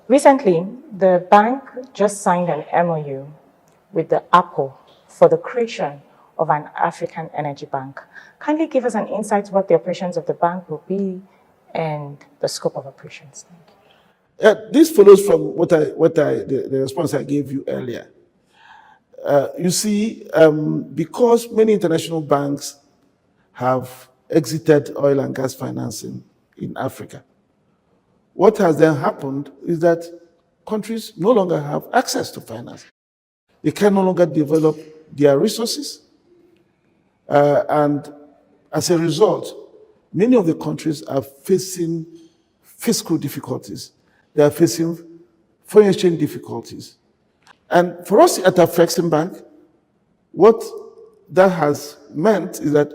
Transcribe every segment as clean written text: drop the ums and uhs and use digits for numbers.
Recently, the bank just signed an MOU with the Apple for the creation of an African energy bank. Kindly give us an insight what the operations of the bank will be and the scope of operations. Thank you. This follows from the response I gave you earlier. You see, because many international banks have exited oil and gas financing in Africa, what has then happened is that countries no longer have access to finance. They can no longer develop their resources. And as a result, many of the countries are facing fiscal difficulties. They are facing foreign exchange difficulties. And for us at Afreximbank, what that has meant is that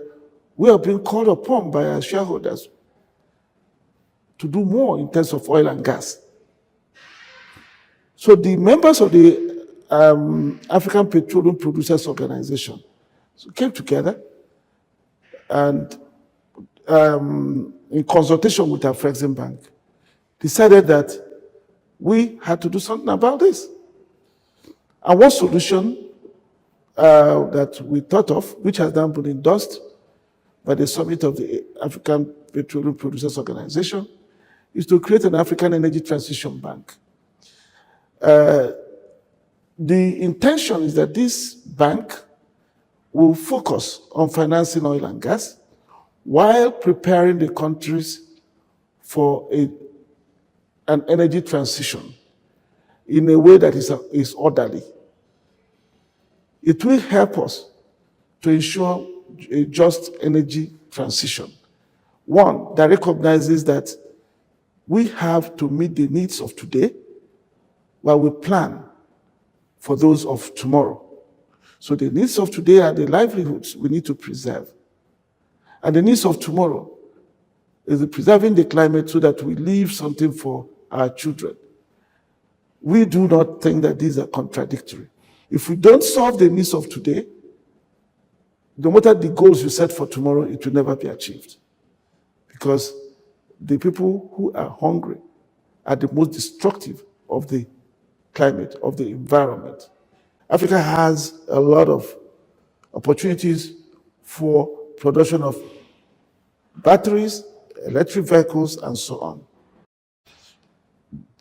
we are being called upon by our shareholders to do more in terms of oil and gas. So the members of the African Petroleum Producers Organization came together and in consultation with Afreximbank, decided that we had to do something about this. And one solution that we thought of, which has now been endorsed by the summit of the African Petroleum Producers Organization, is to create an African Energy Transition Bank. The intention is that this bank will focus on financing oil and gas while preparing the countries for an energy transition in a way that is orderly. It will help us to ensure a just energy transition. One that recognizes that we have to meet the needs of today while we plan for those of tomorrow. So the needs of today are the livelihoods we need to preserve. And the needs of tomorrow is preserving the climate so that we leave something for our children. We do not think that these are contradictory. If we don't solve the needs of today, no matter the goals you set for tomorrow, it will never be achieved. Because the people who are hungry are the most destructive of the climate, of the environment. Africa has a lot of opportunities for production of batteries, electric vehicles, and so on.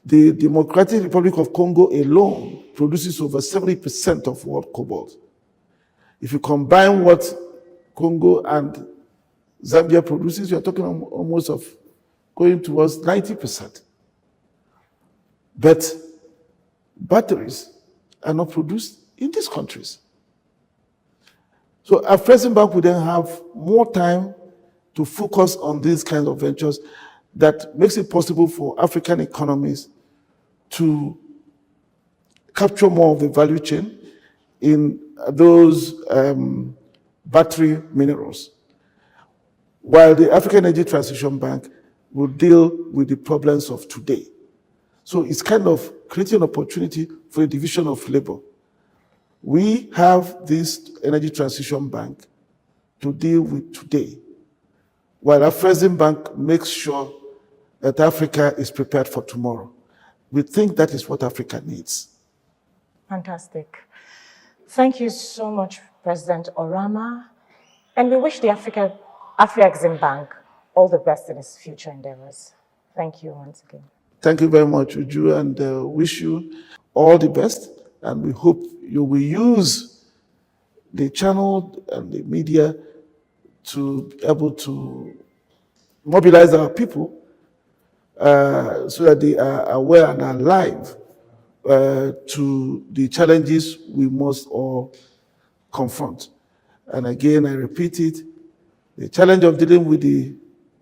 The Democratic Republic of Congo alone produces over 70% of world cobalt. If you combine what Congo and Zambia produces, you're talking almost of going towards 90%. But batteries are not produced in these countries. So Afreximbank will then have more time to focus on these kinds of ventures that makes it possible for African economies to capture more of the value chain in those battery minerals, while the African Energy Transition Bank will deal with the problems of today. So it's kind of creating an opportunity for a division of labor. We have this Energy Transition Bank to deal with today, while Afreximbank makes sure that Africa is prepared for tomorrow. We think that is what Africa needs. Fantastic. Thank you so much, President Oramah. And we wish the Afreximbank all the best in its future endeavors. Thank you once again. Thank you very much, Uju, and wish you all the best. And we hope you will use the channel and the media to be able to mobilize our people so that they are aware and alive to the challenges we must all confront. And again, I repeat it, the challenge of dealing with the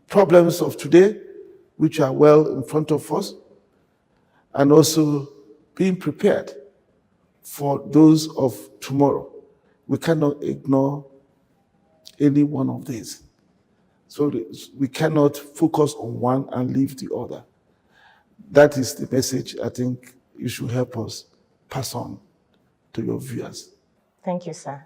problems of today, which are well in front of us, and also being prepared for those of tomorrow. We cannot ignore any one of these. So we cannot focus on one and leave the other. That is the message I think you should help us pass on to your viewers. Thank you, sir.